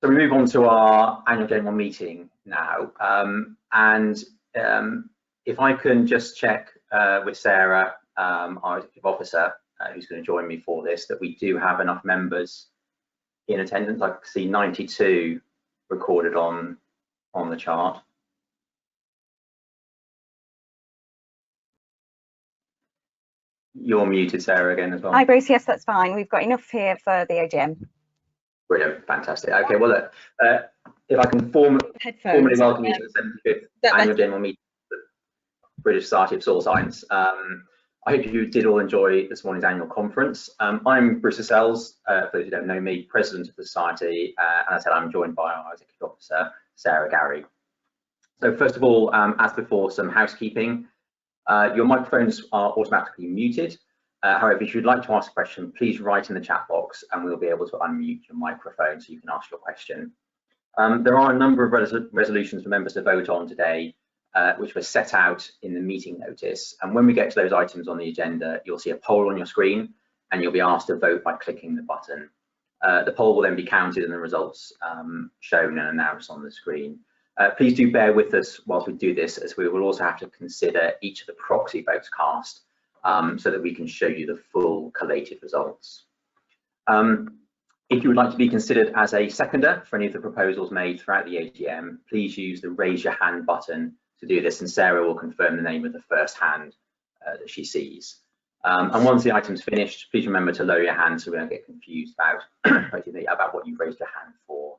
So we move on to our annual general meeting now, if I can just check with Sarah, our executive officer, who's going to join me for this, that we do have enough members in attendance. I can see 92 recorded on the chart. You're muted, Sarah, again as well. Hi, Bruce. Yes, that's fine. We've got enough here for the AGM. Brilliant, fantastic. Okay, well, look, if I can formally welcome you to the 75th annual general meeting of the British Society of Soil Science. I hope you did all enjoy this morning's annual conference. I'm Bruce Lascelles, for those who don't know me, President of the Society, and as I said, I'm joined by our Executive Officer, Sarah Gary. So first of all, as before, some housekeeping. Your microphones are automatically muted. However, if you'd like to ask a question, please write in the chat box and we'll be able to unmute your microphone so you can ask your question. There are a number of resolutions for members to vote on today, which were set out in the meeting notice. And when we get to those items on the agenda, you'll see a poll on your screen and you'll be asked to vote by clicking the button. The poll will then be counted and the results shown and announced on the screen. Please do bear with us whilst we do this, as we will also have to consider each of the proxy votes cast so that we can show you the full collated results. If you would like to be considered as a seconder for any of the proposals made throughout the AGM, please use the raise your hand button to do this, and Sarah will confirm the name of the first hand that she sees. And once the item's finished, please remember to lower your hand so we don't get confused about, about what you've raised your hand for.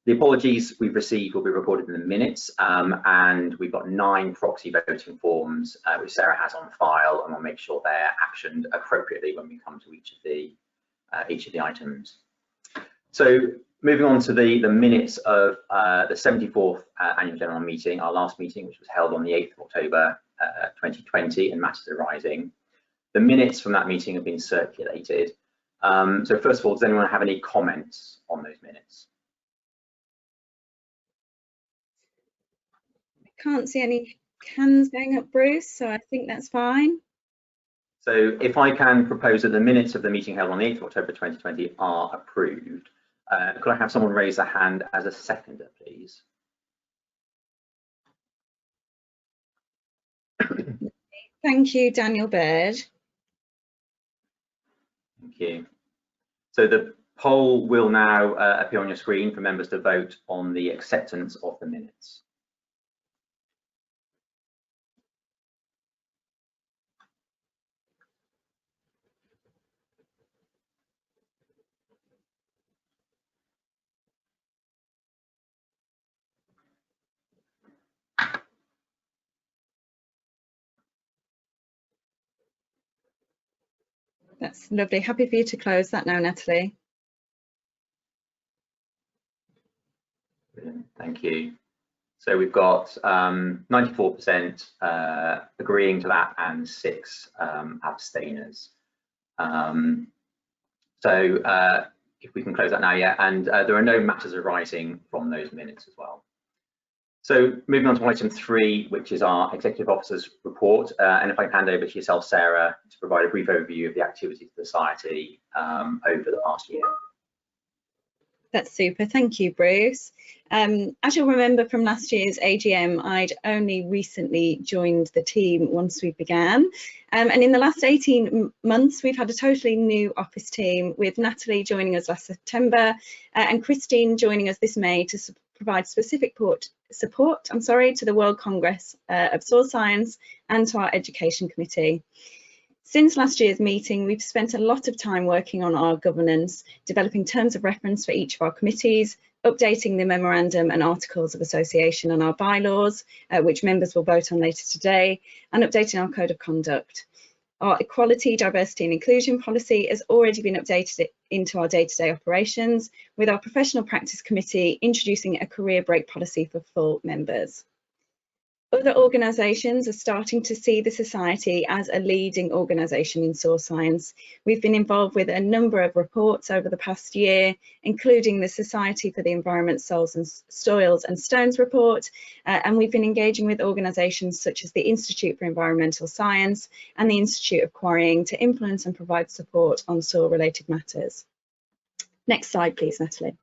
The apologies we've received will be recorded in the minutes, and we've got 9 proxy voting forms which Sarah has on file, and we'll make sure they're actioned appropriately when we come to each of the items. So moving on to the minutes of the 74th annual general meeting, our last meeting, which was held on the 8th of October 2020, and matters arising. The minutes from that meeting have been circulated. So first of all, does anyone have any comments on those minutes? Can't see any hands going up, Bruce, so I think that's fine. So if I can propose that the minutes of the meeting held on the 8th of October 2020 are approved, could I have someone raise a hand as a seconder, please? Thank you, Daniel Bird. Thank you. So the poll will now appear on your screen for members to vote on the acceptance of the minutes. That's lovely. Happy for you to close that now, Natalie. Brilliant. Thank you. So we've got 94% agreeing to that and 6 abstainers. So if we can close that now, yeah, and there are no matters arising from those minutes as well. So moving on to item 3, which is our Executive Officer's report, and if I can hand over to yourself, Sarah, to provide a brief overview of the activities of the Society over the past year. That's super, thank you, Bruce. As you'll remember from last year's AGM, I'd only recently joined the team once we began. And in the last 18 months, we've had a totally new office team, with Natalie joining us last September and Christine joining us this May to provide specific support to the World Congress of Soil Science and to our Education Committee. Since last year's meeting, we've spent a lot of time working on our governance, developing terms of reference for each of our committees, updating the memorandum and articles of association and our bylaws, which members will vote on later today, and updating our code of conduct. Our equality, diversity and inclusion policy has already been updated into our day-to-day operations, with our professional practice committee introducing a career break policy for full members. Other organisations are starting to see the Society as a leading organisation in soil science. We've been involved with a number of reports over the past year, including the Society for the Environment, Soils and Stones report, and we've been engaging with organisations such as the Institute for Environmental Science and the Institute of Quarrying to influence and provide support on soil-related matters. Next slide, please, Natalie.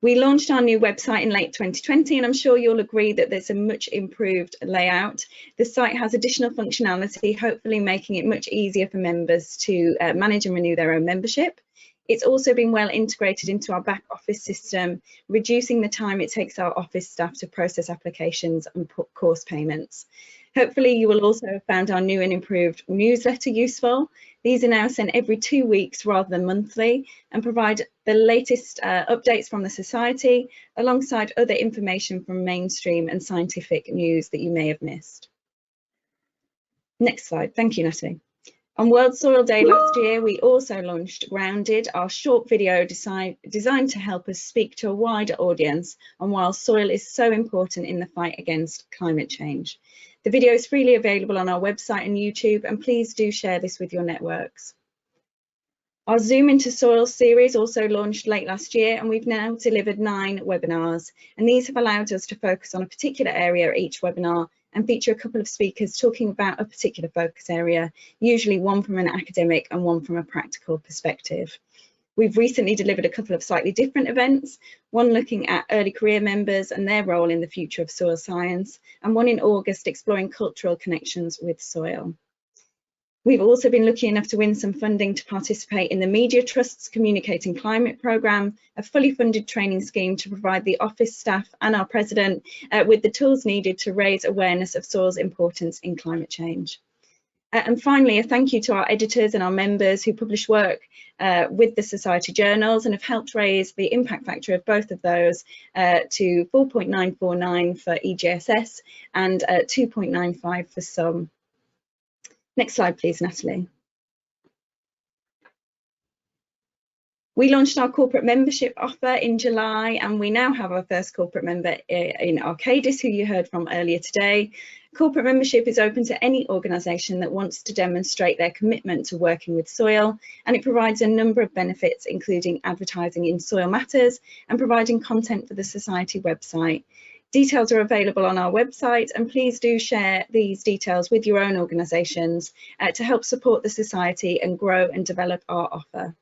We launched our new website in late 2020, and I'm sure you'll agree that there's a much improved layout. The site has additional functionality, hopefully making it much easier for members to manage and renew their own membership. It's also been well integrated into our back office system, reducing the time it takes our office staff to process applications and put course payments. Hopefully you will also have found our new and improved newsletter useful. These are now sent every 2 weeks rather than monthly and provide the latest updates from the Society alongside other information from mainstream and scientific news that you may have missed. Next slide. Thank you, Natalie. On World Soil Day last year, we also launched Grounded, our short video designed to help us speak to a wider audience on why soil is so important in the fight against climate change. The video is freely available on our website and YouTube, and please do share this with your networks. Our Zoom into Soil series also launched late last year, and we've now delivered 9 webinars, and these have allowed us to focus on a particular area at each webinar and feature a couple of speakers talking about a particular focus area, usually one from an academic and one from a practical perspective. We've recently delivered a couple of slightly different events, one looking at early career members and their role in the future of soil science, and one in August exploring cultural connections with soil. We've also been lucky enough to win some funding to participate in the Media Trust's Communicating Climate programme, a fully funded training scheme to provide the office staff and our president with the tools needed to raise awareness of soil's importance in climate change. And finally, a thank you to our editors and our members who publish work with the Society journals and have helped raise the impact factor of both of those to 4.949 for EGSS and 2.95 for SUM. Next slide, please, Natalie. We launched our corporate membership offer in July, and we now have our first corporate member in Arcadis, who you heard from earlier today. Corporate membership is open to any organisation that wants to demonstrate their commitment to working with soil, and it provides a number of benefits, including advertising in Soil Matters and providing content for the Society website. Details are available on our website, and please do share these details with your own organisations to help support the Society and grow and develop our offer.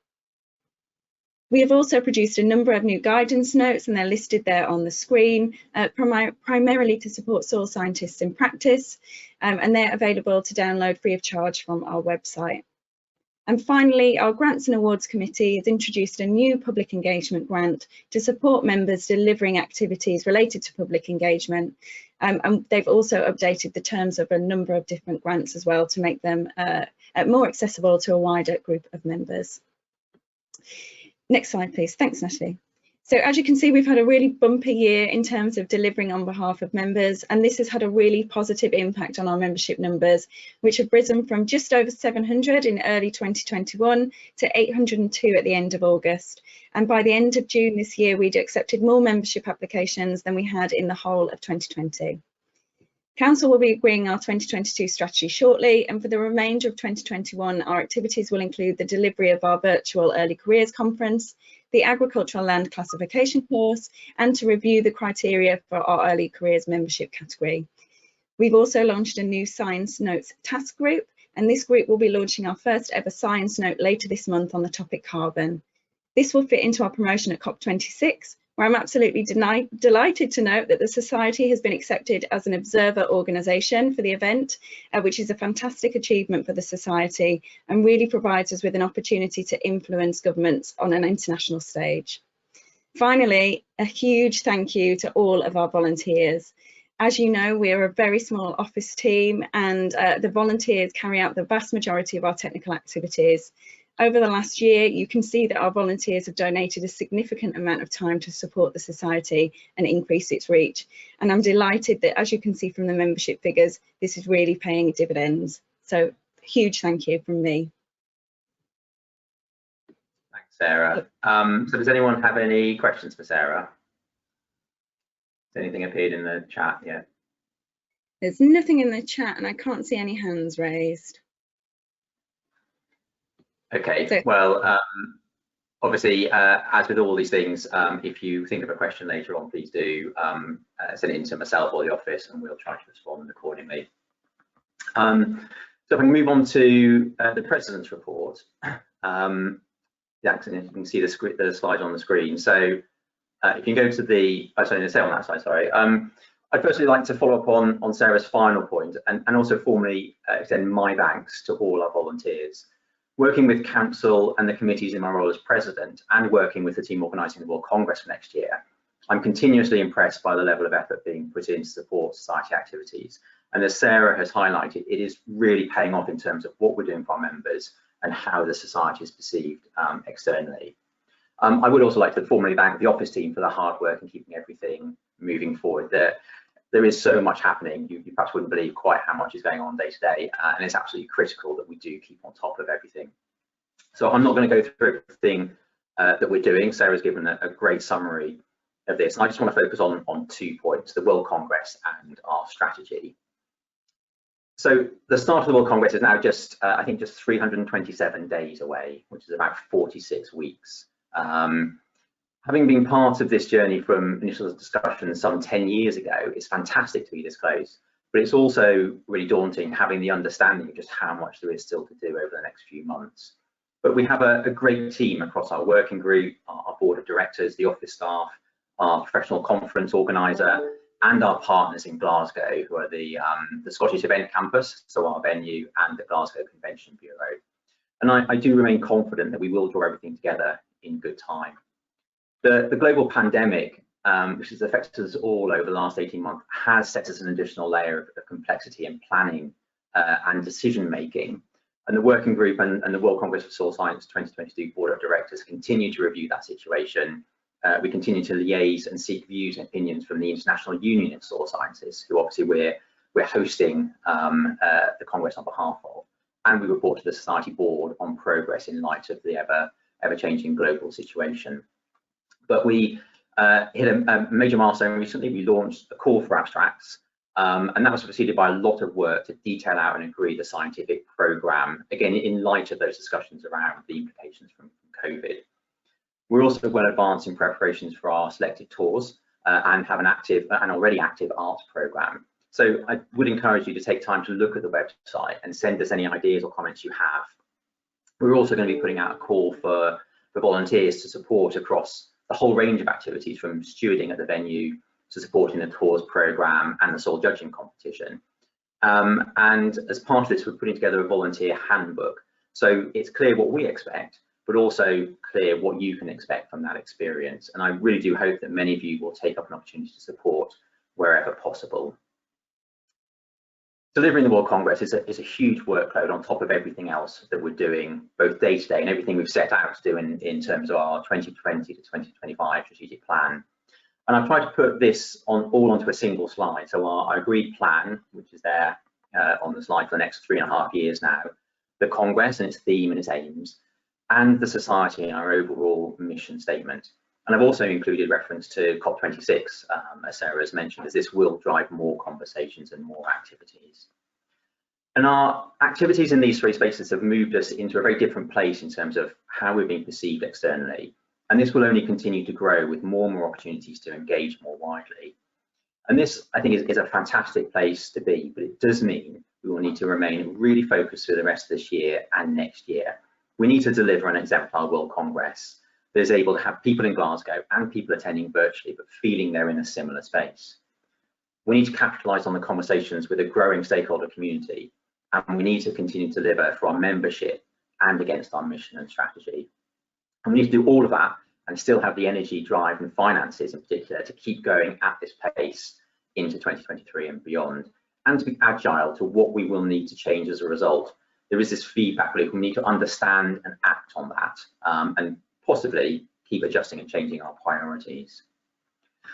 We have also produced a number of new guidance notes, and they're listed there on the screen, primarily to support soil scientists in practice, and they're available to download free of charge from our website. And finally, our Grants and Awards Committee has introduced a new public engagement grant to support members delivering activities related to public engagement. And they've also updated the terms of a number of different grants as well to make them more accessible to a wider group of members. Next slide, please. Thanks, Natalie. So as you can see, we've had a really bumpy year in terms of delivering on behalf of members, and this has had a really positive impact on our membership numbers, which have risen from just over 700 in early 2021 to 802 at the end of August. And by the end of June this year, we'd accepted more membership applications than we had in the whole of 2020. Council will be agreeing our 2022 strategy shortly, and for the remainder of 2021, our activities will include the delivery of our virtual Early Careers Conference, the Agricultural Land Classification course, and to review the criteria for our Early Careers membership category. We've also launched a new Science Notes task group, and this group will be launching our first ever Science Note later this month on the topic carbon. This will fit into our promotion at COP26, where I'm absolutely delighted to note that the Society has been accepted as an observer organisation for the event, which is a fantastic achievement for the Society and really provides us with an opportunity to influence governments on an international stage. Finally, a huge thank you to all of our volunteers. As you know, we are a very small office team, and the volunteers carry out the vast majority of our technical activities. Over the last year, you can see that our volunteers have donated a significant amount of time to support the Society and increase its reach. And I'm delighted that, as you can see from the membership figures, this is really paying dividends. So huge thank you from me. Thanks, Sarah. So does anyone have any questions for Sarah? Has anything appeared in the chat yet? There's nothing in the chat, and I can't see any hands raised. Okay, well, obviously, as with all these things, if you think of a question later on, please do send it in to myself or the office, and we'll try to respond accordingly. So if we move on to the President's report, yeah, you can see the slide on the screen. So if you go to the, I was going to say on that side, sorry. I'd personally like to follow up on Sarah's final point and also formally extend my thanks to all our volunteers. Working with Council and the committees in my role as President and working with the team organising the World Congress for next year, I'm continuously impressed by the level of effort being put in to support society activities. And as Sarah has highlighted, it is really paying off in terms of what we're doing for our members and how the society is perceived externally. I would also like to formally thank the office team for the hard work and keeping everything moving forward. There is so much happening. You perhaps wouldn't believe quite how much is going on day to day, and it's absolutely critical that we do keep on top of everything. So I'm not going to go through everything that we're doing. Sarah's given a great summary of this, and I just want to focus on 2 points: the World Congress and our strategy. So the start of the World Congress is now just, I think, just 327 days away, which is about 46 weeks. Having been part of this journey from initial discussions some 10 years ago, it's fantastic to be this close, but it's also really daunting having the understanding of just how much there is still to do over the next few months. But we have a great team across our working group, our board of directors, the office staff, our professional conference organiser, and our partners in Glasgow, who are the Scottish Event Campus, so our venue, and the Glasgow Convention Bureau. And I do remain confident that we will draw everything together in good time. The global pandemic, which has affected us all over the last 18 months, has set us an additional layer of complexity in planning and decision making. And the working group and the World Congress of Soil Science 2022 Board of Directors continue to review that situation. We continue to liaise and seek views and opinions from the International Union of Soil Sciences, who obviously we're hosting the Congress on behalf of, and we report to the Society Board on progress in light of the ever-changing global situation. But we hit a major milestone recently. We launched a call for abstracts, and that was preceded by a lot of work to detail out and agree the scientific programme, again, in light of those discussions around the implications from COVID. We're also well advanced in preparations for our selected tours and have an already active arts programme. So I would encourage you to take time to look at the website and send us any ideas or comments you have. We're also going to be putting out a call for volunteers to support across the whole range of activities, from stewarding at the venue to supporting the tours programme and the soil judging competition. And as part of this, we're putting together a volunteer handbook. So it's clear what we expect, but also clear what you can expect from that experience. And I really do hope that many of you will take up an opportunity to support wherever possible. Delivering the World Congress is a huge workload on top of everything else that we're doing, both day to day and everything we've set out to do in terms of our 2020 to 2025 strategic plan. And I've tried to put this all onto a single slide. So our agreed plan, which is there on the slide for the next 3.5 years now, the Congress and its theme and its aims, and the Society and our overall mission statement. And I've also included reference to COP26, as Sarah has mentioned, as this will drive more conversations and more activities. And our activities in these 3 spaces have moved us into a very different place in terms of how we're being perceived externally. And this will only continue to grow with more and more opportunities to engage more widely. And this, I think, is a fantastic place to be, but it does mean we will need to remain really focused for the rest of this year and next year. We need to deliver an exemplar World Congress that is able to have people in Glasgow and people attending virtually, but feeling they're in a similar space. We need to capitalise on the conversations with a growing stakeholder community, and we need to continue to deliver for our membership and against our mission and strategy. And we need to do all of that and still have the energy, drive and finances in particular to keep going at this pace into 2023 and beyond, and to be agile to what we will need to change as a result. There is this feedback loop. We need to understand and act on that, and possibly keep adjusting and changing our priorities.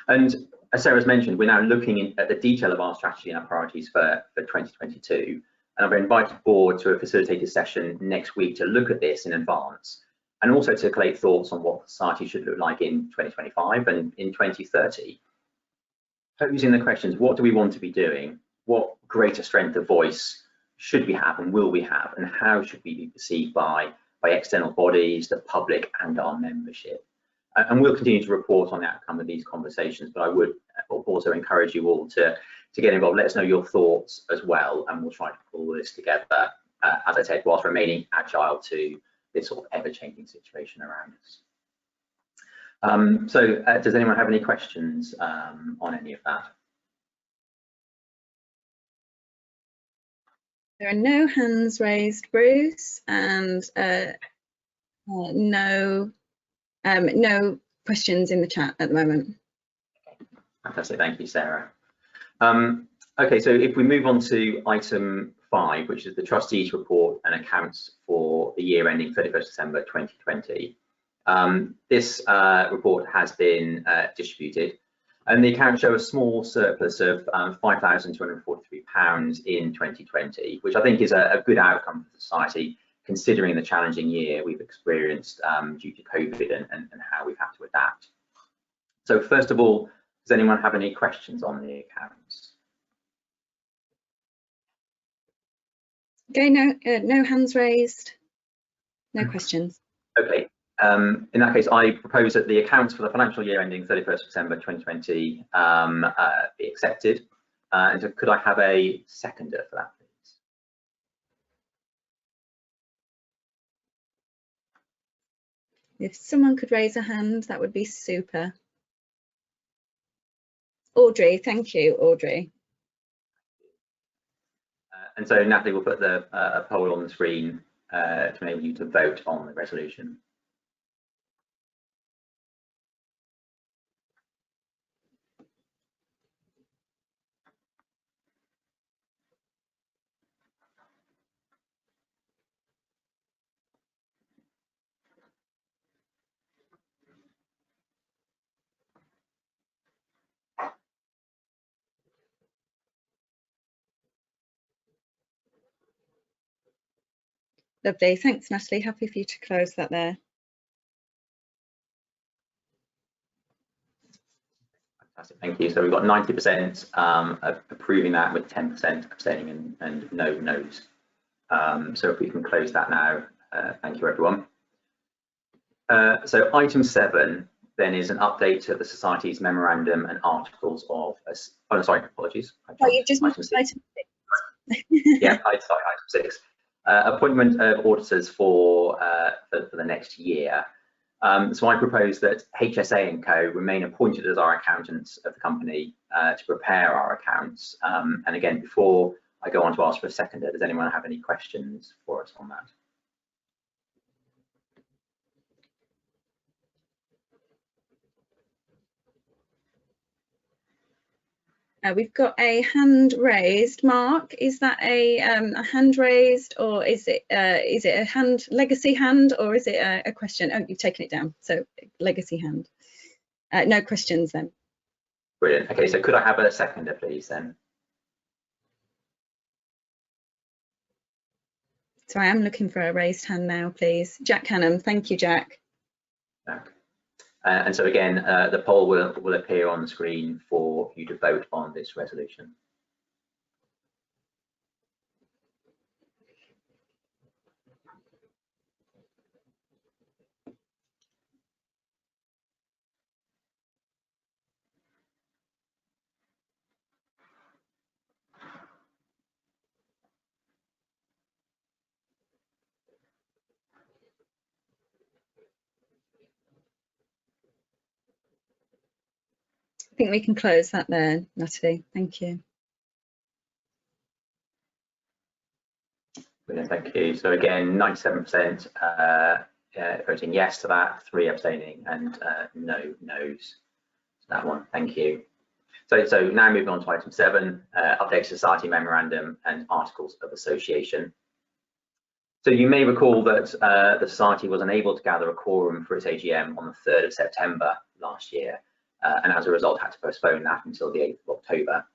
And as Sarah's mentioned, we're now looking at the detail of our strategy and our priorities for 2022. And I've invited the board to a facilitated session next week to look at this in advance, and also to collate thoughts on what society should look like in 2025 and in 2030. Posing the questions, what do we want to be doing? What greater strength of voice should we have and will we have? And how should we be perceived by external bodies, the public and our membership? And we'll continue to report on the outcome of these conversations, but I would also encourage you all to get involved. Let us know your thoughts as well, and we'll try to pull this together, as I said, whilst remaining agile to this sort of ever-changing situation around us. Does anyone have any questions on any of that? There are no hands raised, Bruce, and no questions in the chat at the moment. Fantastic, thank you, Sarah. Okay, so if we move on to item 5, which is the Trustees Report and accounts for the year ending 31st December 2020. This report has been distributed, and the accounts show a small surplus of £5,243 in 2020, which I think is a good outcome for the society, considering the challenging year we've experienced due to COVID and how we've had to adapt. So first of all, does anyone have any questions on the accounts? Okay, no hands raised, no questions. Okay, in that case, I propose that the accounts for the financial year ending 31st December 2020 be accepted. And so could I have a seconder for that, please? If someone could raise a hand, that would be super. Audrey, thank you, Audrey. And so Natalie will put the poll on the screen to enable you to vote on the resolution. Lovely, thanks Natalie, happy for you to close that there. Fantastic, thank you. So we've got 90% approving that with 10% abstaining and no no's. So if we can close that now, thank you everyone. So item 7 then is an update of the Society's memorandum and articles of, oh sorry, apologies. Oh, you've just item 6. Item 6. Yeah, sorry, item 6. Appointment of auditors for the next year. So I propose that HSA & Co remain appointed as our accountants of the company to prepare our accounts. And again, before I go on to ask for a seconder, does anyone have any questions for us on that? We've got a hand raised. Mark, is that a hand raised, or is it a hand legacy hand, or is it a question? Oh, you've taken it down. So legacy hand. No questions then. Brilliant. Okay, so could I have a seconder, please, then? So I am looking for a raised hand now, please. Jack Hannam. Thank you, Jack. Jack. And so again, the poll will appear on the screen for you to vote on this resolution. I think we can close that there, Natalie. Thank you. Brilliant, thank you. So again, 97% voting yes to that, 3 abstaining, and no no's to that one. Thank you. So now moving on to item 7, update society memorandum and articles of association. So you may recall that the society was unable to gather a quorum for its AGM on the 3rd of September last year, and as a result had to postpone that until the 8th of October.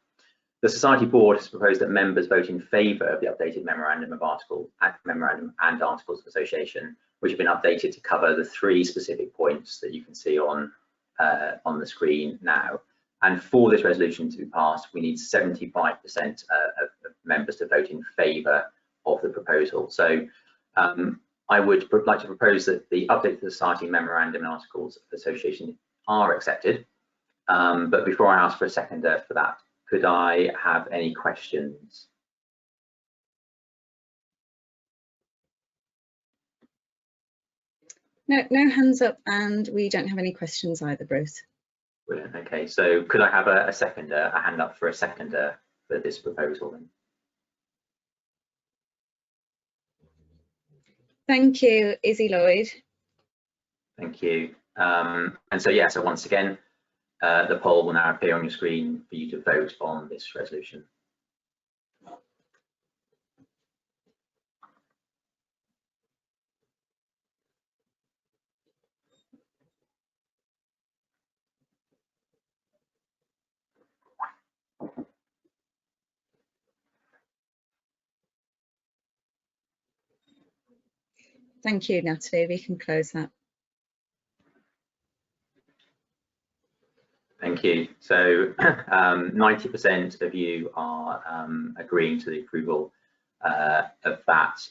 The Society Board has proposed that members vote in favour of the updated memorandum and articles of association, which have been updated to cover the 3 specific points that you can see on the screen now. And for this resolution to be passed, we need 75% of members to vote in favour of the proposal. So I would like to propose that the updated Society memorandum and articles of association are accepted. But before I ask for a seconder for that, could I have any questions? No hands up, and we don't have any questions either, Bruce. Brilliant. Okay, so could I have a seconder, a hand up for a seconder for this proposal then? Thank you, Izzy Lloyd. Thank you. And so yeah, so once again, the poll will now appear on your screen for you to vote on this resolution. Thank you, Natalie. We can close that. Thank you. So 90% of you are agreeing to the approval of that,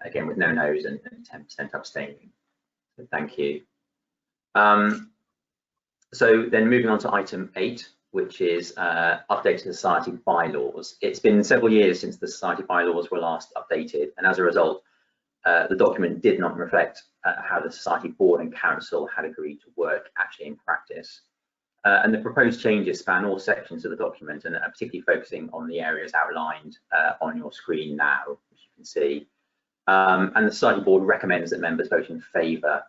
again, with no no's and 10% abstaining. So thank you. So then moving on to item 8, which is update to the society bylaws. It's been several years since the society bylaws were last updated, and as a result, the document did not reflect how the society board and council had agreed to work actually in practice. And the proposed changes span all sections of the document and are particularly focusing on the areas outlined on your screen now, which you can see. And the society board recommends that members vote in favour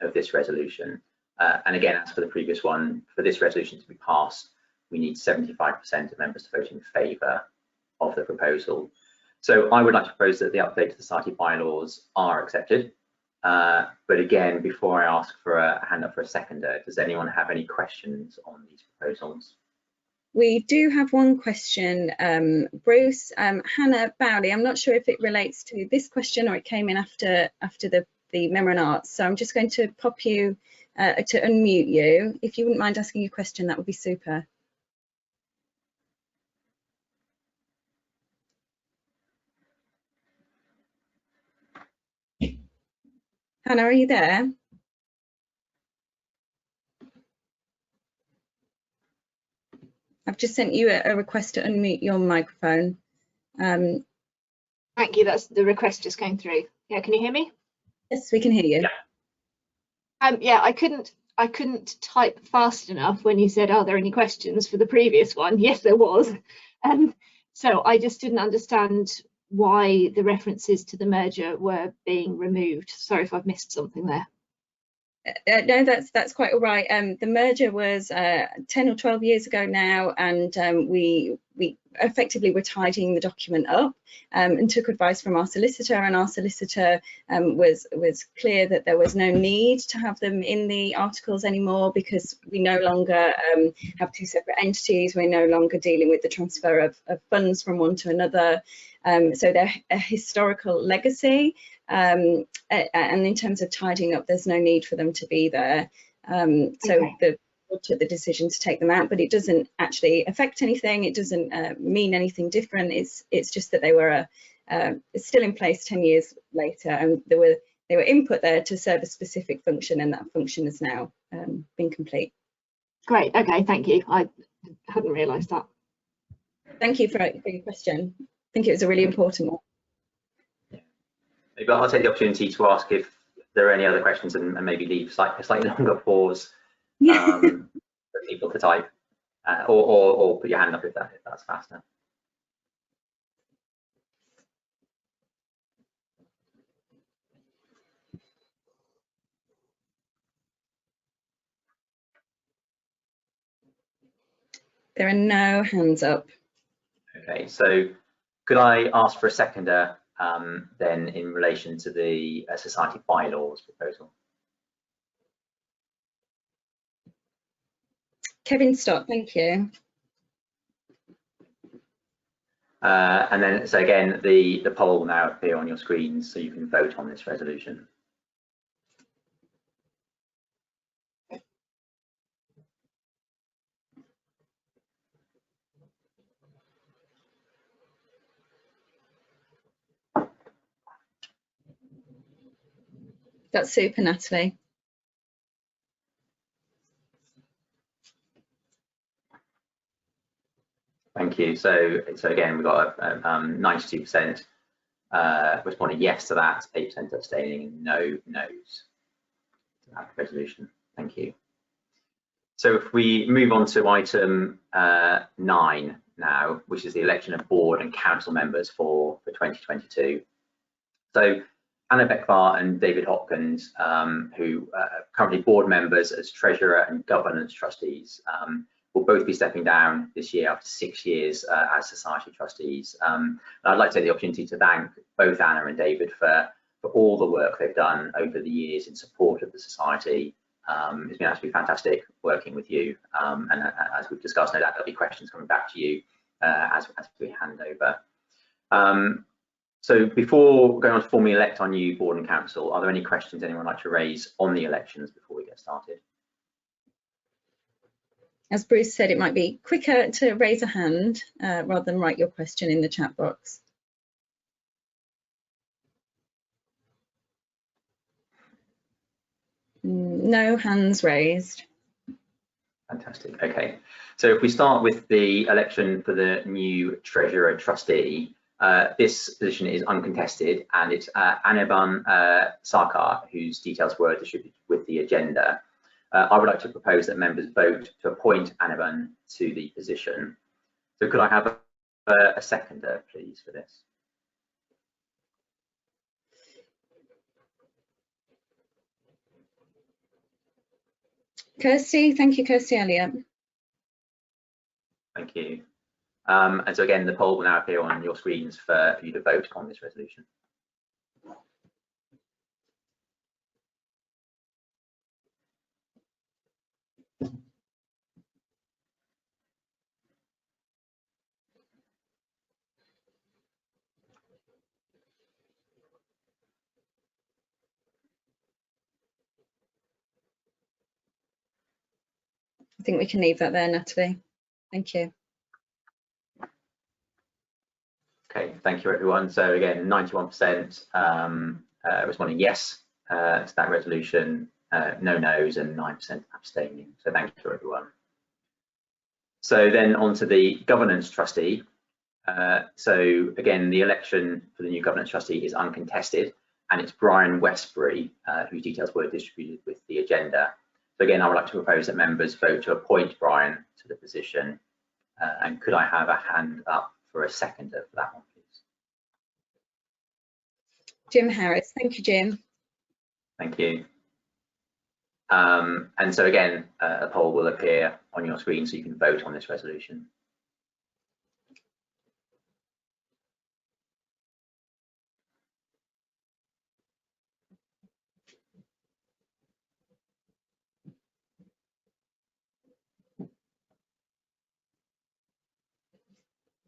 of this resolution. And again, as for the previous one, for this resolution to be passed, we need 75% of members to vote in favour of the proposal. So I would like to propose that the update to the society bylaws are accepted. But again, before I ask for a hand up for a seconder, does anyone have any questions on these proposals? We do have one question, Bruce. Hannah Bowley, I'm not sure if it relates to this question or it came in after the memo and arts. So I'm just going to pop you to unmute you. If you wouldn't mind asking your question, that would be super. Hannah, are you there? I've just sent you a request to unmute your microphone. Thank you. That's the request just came through. Yeah, can you hear me? Yes, we can hear you. Yeah. Yeah, I couldn't type fast enough when you said, "Are there any questions for the previous one?" Yes, there was. So I just didn't understand why the references to the merger were being removed. Sorry if I've missed something there. No, that's quite all right. The merger was 10 or 12 years ago now, and we effectively were tidying the document up and took advice from our solicitor, and our solicitor was clear that there was no need to have them in the articles anymore because we no longer have two separate entities. We're no longer dealing with the transfer of funds from one to another. So they're a historical legacy, and in terms of tidying up, there's no need for them to be there. So the board took the decision to take them out, but it doesn't actually affect anything. It doesn't mean anything different. It's just that they were it's still in place 10 years later, and they were input there to serve a specific function, and that function has now been complete. Great. Okay. Thank you. I hadn't realised that. Thank you for your question. I think it was a really important one. Maybe I'll take the opportunity to ask if there are any other questions and maybe leave a slightly longer pause for people to type, or put your hand up if that's faster. There are no hands up. Okay, so could I ask for a seconder then in relation to the society bylaws proposal? Kevin Stott, thank you. And then, so again, the poll will now appear on your screens so you can vote on this resolution. That's super, Natalie. Thank you. So again, we've got 92% responding yes to that, 8% abstaining, and no no's. that resolution. Thank you. So if we move on to item 9 now, which is the election of board and council members for 2022. So Anna Beckvar and David Hopkins, who are currently board members as treasurer and governance trustees, will both be stepping down this year after 6 years as society trustees. And I'd like to take the opportunity to thank both Anna and David for all the work they've done over the years in support of the society. It's been absolutely fantastic working with you, and as we've discussed, no doubt there'll be questions coming back to you as we hand over. So before going on to formally elect our new board and council, are there any questions anyone would like to raise on the elections before we get started? As Bruce said, it might be quicker to raise a hand rather than write your question in the chat box. No hands raised. Fantastic. Okay, so if we start with the election for the new treasurer trustee, this position is uncontested, and it's Anirban Sarkar, whose details were distributed with the agenda. I would like to propose that members vote to appoint Anirban to the position. So could I have a seconder, please, for this? Kirsty, thank you, Kirsty Elliott. Thank you. And so again, the poll will now appear on your screens for you to vote on this resolution. I think we can leave that there, Natalie. Thank you. Okay, thank you everyone. So again, 91% responding yes to that resolution, no no's, and 9% abstaining. So thank you everyone. So then on to the governance trustee. So again, the election for the new governance trustee is uncontested, and it's Brian Westbury, whose details were distributed with the agenda. So again, I would like to propose that members vote to appoint Brian to the position. And could I have a hand up for a seconder for that one, please? Jim Harris. Thank you, Jim. Thank you. And so again, a poll will appear on your screen so you can vote on this resolution.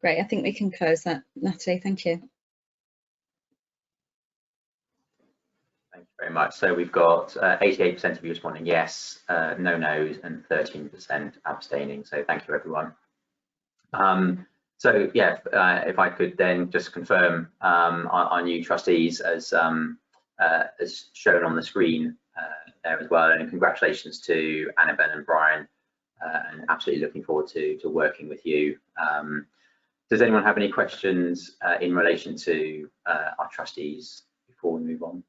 Great, I think we can close that, Natalie. Thank you. Thank you very much. So we've got 88% of you responding yes, no no's, and 13% abstaining. So thank you, everyone. So yeah, if I could then just confirm our new trustees as shown on the screen there as well, and congratulations to Annabelle and Brian, and absolutely looking forward to working with you. Does anyone have any questions in relation to our trustees before we move on?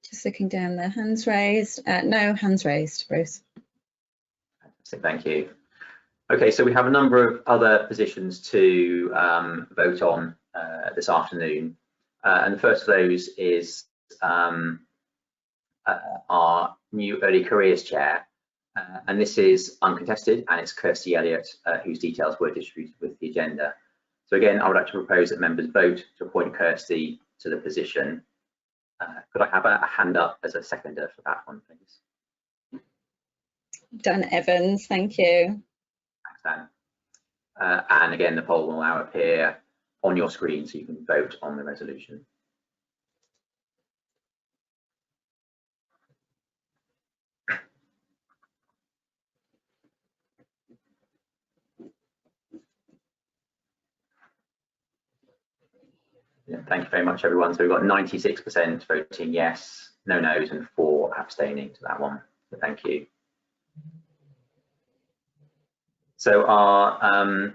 Just looking down there, hands raised. No hands raised, Bruce. Fantastic, thank you. Okay, so we have a number of other positions to vote on this afternoon. And the first of those is our new Early Careers Chair. And this is uncontested, and it's Kirsty Elliott, whose details were distributed with the agenda. So again, I would like to propose that members vote to appoint Kirsty to the position. Could I have a hand up as a seconder for that one, please? Dan Evans, thank you. Thanks, Dan. And again, the poll will now appear on your screen so you can vote on the resolution. Yeah, thank you very much, everyone. So we've got 96% voting yes, no no's, and 4 abstaining to that one. So thank you. So our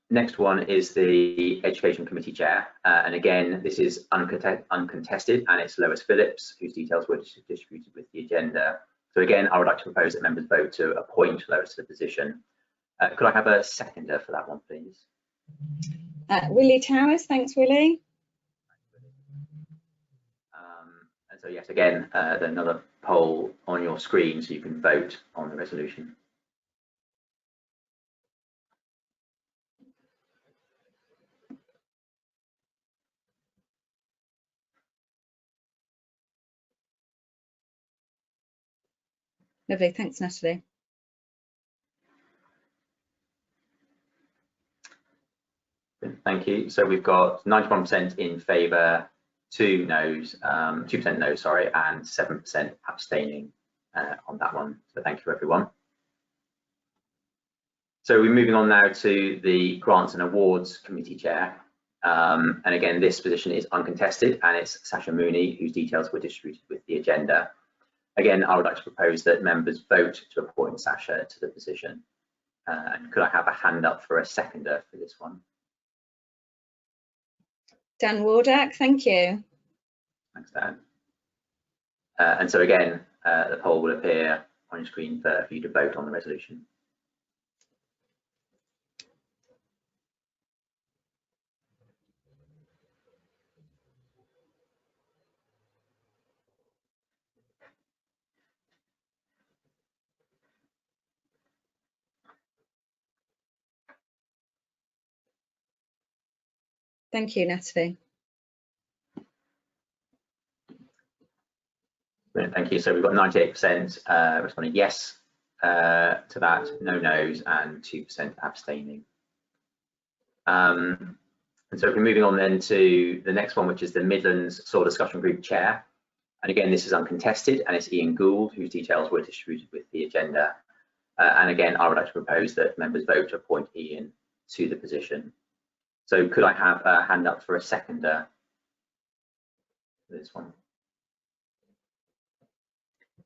Next one is the Education Committee Chair, and again, this is uncontested, and it's Lois Phillips, whose details were distributed with the agenda. So again, I would like to propose that members vote to appoint Lois to the position. Could I have a seconder for that one, please? Willie Towers, thanks, Willie. And so yes, again, another poll on your screen so you can vote on the resolution. Lovely, thanks, Natalie. Thank you. So we've got 91% in favour, 2% no, sorry, and 7% abstaining on that one. So thank you, everyone. So we're moving on now to the Grants and Awards Committee Chair. And again, this position is uncontested, and it's Sasha Mooney, whose details were distributed with the agenda. Again, I would like to propose that members vote to appoint Sasha to the position. And could I have a hand up for a seconder for this one? Dan Wardak, thank you. Thanks, Dan. And so again, the poll will appear on your screen for you to vote on the resolution. Thank you, Natalie. Brilliant, thank you. So we've got 98% responding yes to that, no nos, and 2% abstaining. And so we're moving on then to the next one, which is the Midlands Soil Discussion Group Chair. And again, this is uncontested, and it's Ian Gould, whose details were distributed with the agenda. And again, I would like to propose that members vote to appoint Ian to the position. So could I have a hand up for a seconder for this one?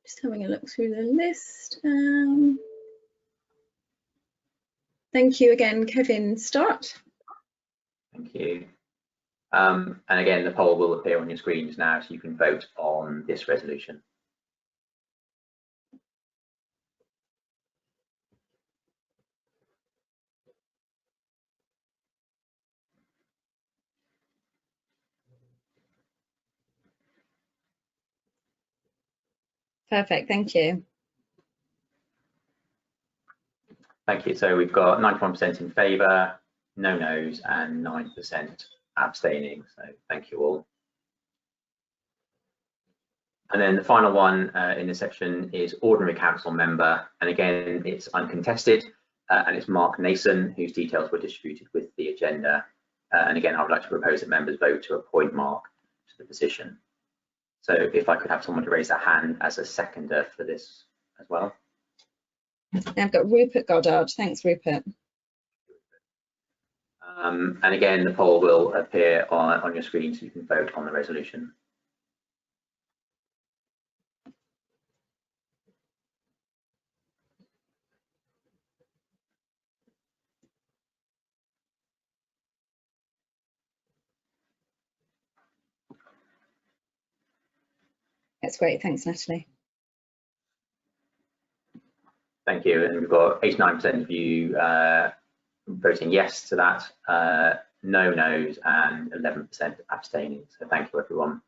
Just having a look through the list. Thank you again, Kevin Stott. Thank you. And again, the poll will appear on your screens now, so you can vote on this resolution. Perfect, thank you. Thank you. So we've got 91% in favour, no nos, and 9% abstaining. So thank you all. And then the final one in this section is ordinary council member. And again, it's uncontested, and it's Mark Nason, whose details were distributed with the agenda. And again, I would like to propose that members vote to appoint Mark to the position. So if I could have someone to raise their hand as a seconder for this as well. I've got Rupert Goddard. Thanks, Rupert. And again, the poll will appear on your screen, so you can vote on the resolution. That's great. Thanks, Natalie. Thank you. And we've got 89% of you voting yes to that, no nos, and 11% abstaining. So thank you, everyone.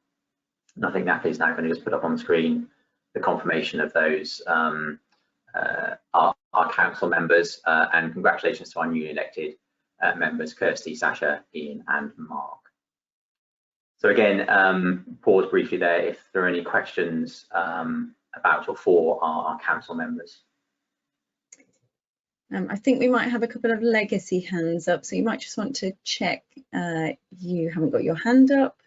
And I think Natalie's now going to just put up on the screen the confirmation of those our council members, and congratulations to our newly elected members, Kirsty, Sasha, Ian, and Mark. So again, pause briefly there if there are any questions about or for our council members. I think we might have a couple of legacy hands up, so you might just want to check you haven't got your hand up.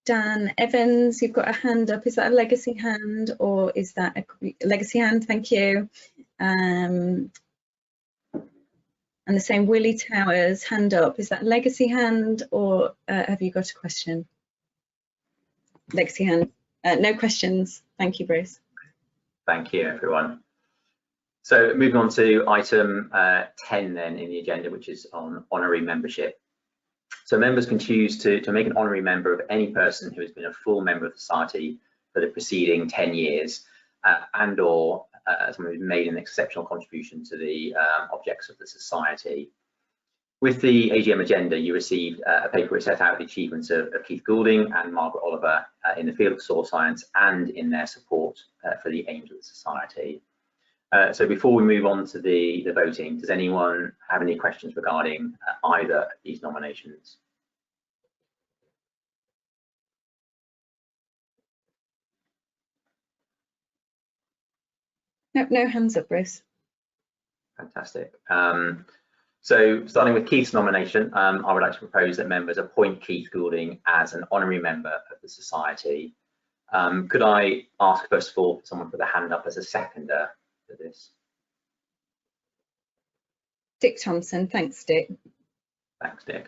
Dan Evans, you've got a hand up. Is that a legacy hand or is that a legacy hand? Thank you. And the same, Willie Towers, hand up. Is that a legacy hand or have you got a question? Legacy hand. No questions. Thank you, Bruce. Thank you, everyone. So moving on to item 10 then in the agenda, which is on honorary membership. So members can choose to make an honorary member of any person who has been a full member of the society for the preceding 10 years and or someone who's made an exceptional contribution to the objects of the society. With the AGM agenda, you received a paper which set out the achievements of Keith Goulding and Margaret Oliver in the field of soil science and in their support for the aims of the society. So before we move on to the voting, does anyone have any questions regarding either of these nominations? Nope, no hands up, Bruce. Fantastic. So starting with Keith's nomination, I would like to propose that members appoint Keith Goulding as an honorary member of the society. Could I ask first of all for someone to put their hand up as a seconder for this? Dick Thompson. Thanks, Dick. Thanks, Dick.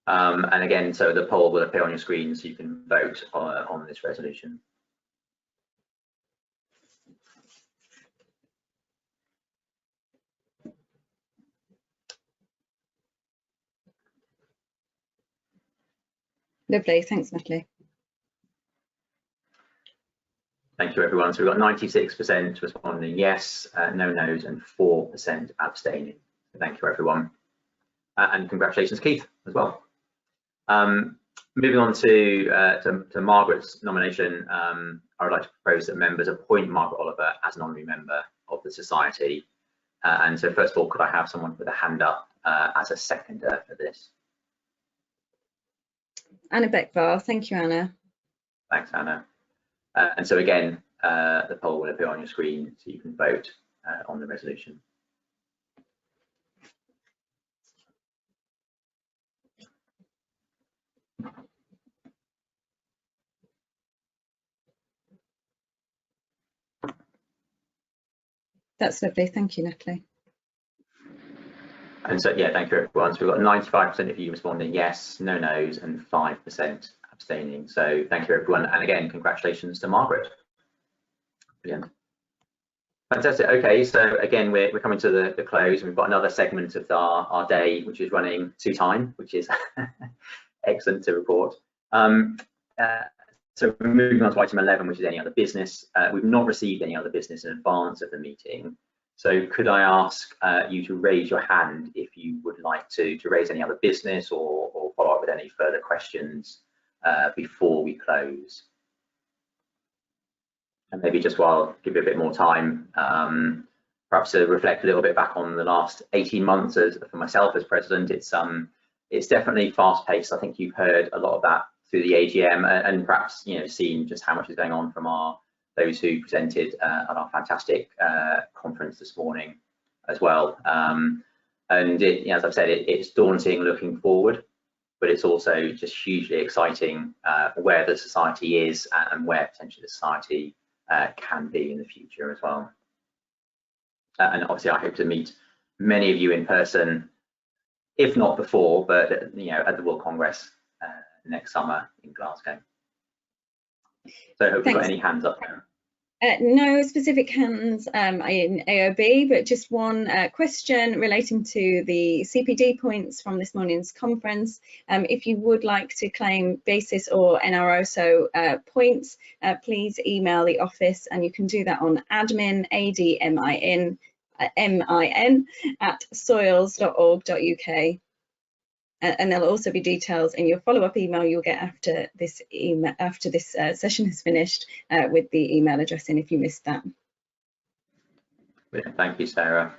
And again, so the poll will appear on your screen so you can vote on this resolution. Lovely. Thanks, Natalie. Thank you, everyone. So we've got 96% responding yes, no nos, and 4% abstaining. Thank you, everyone. And congratulations, Keith, as well. Moving on to Margaret's nomination, I would like to propose that members appoint Margaret Oliver as an honorary member of the society. And so first of all, could I have someone with a hand up as a seconder for this? Anna Beckvar. Thank you, Anna. Thanks, Anna. And so again, the poll will appear on your screen so you can vote on the resolution. That's lovely. Thank you, Natalie. And so, yeah, thank you, everyone. So we've got 95% of you responding yes, no nos, and 5% abstaining. So thank you, everyone. And again, congratulations to Margaret. Brilliant. Fantastic. Okay, so again, we're coming to the close, and we've got another segment of our day, which is running to time, which is excellent to report. So moving on to item 11, which is any other business. We've not received any other business in advance of the meeting. So could I ask you to raise your hand if you would like to raise any other business or follow up with any further questions before we close? And maybe just while give you a bit more time, perhaps to reflect a little bit back on the last 18 months for myself as president. It's definitely fast paced. I think you've heard a lot of that through the AGM and perhaps seen just how much is going on from those who presented at our fantastic conference this morning as well. And as I've said, it's daunting looking forward, but it's also just hugely exciting where the society is and where potentially the society can be in the future as well. And obviously I hope to meet many of you in person, if not before, but at the World Congress next summer in Glasgow. So I hope we've got any hands up there. No specific hands in AOB, but just one question relating to the CPD points from this morning's conference. If you would like to claim BASIS or NROSO points, please email the office, and you can do that on admin, ADMIN, MIN at soils.org.uk. And there'll also be details in your follow-up email you'll get after this session is finished with the email address in if you missed that. Thank you, Sarah.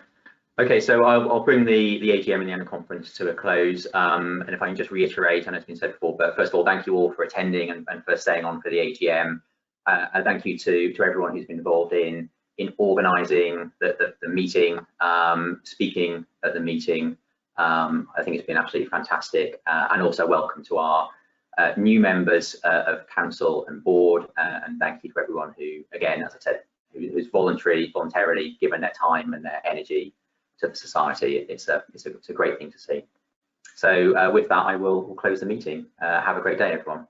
Okay, so I'll bring the AGM and the annual conference to a close. And if I can just reiterate, I know it's been said before, but first of all, thank you all for attending and for staying on for the AGM. And thank you to everyone who's been involved in organising the meeting, speaking at the meeting. I think it's been absolutely fantastic, and also welcome to our new members of council and board, and thank you to everyone who, again, as I said, who's voluntarily given their time and their energy to the society. It's a great thing to see. So with that, I will close the meeting. Have a great day, everyone.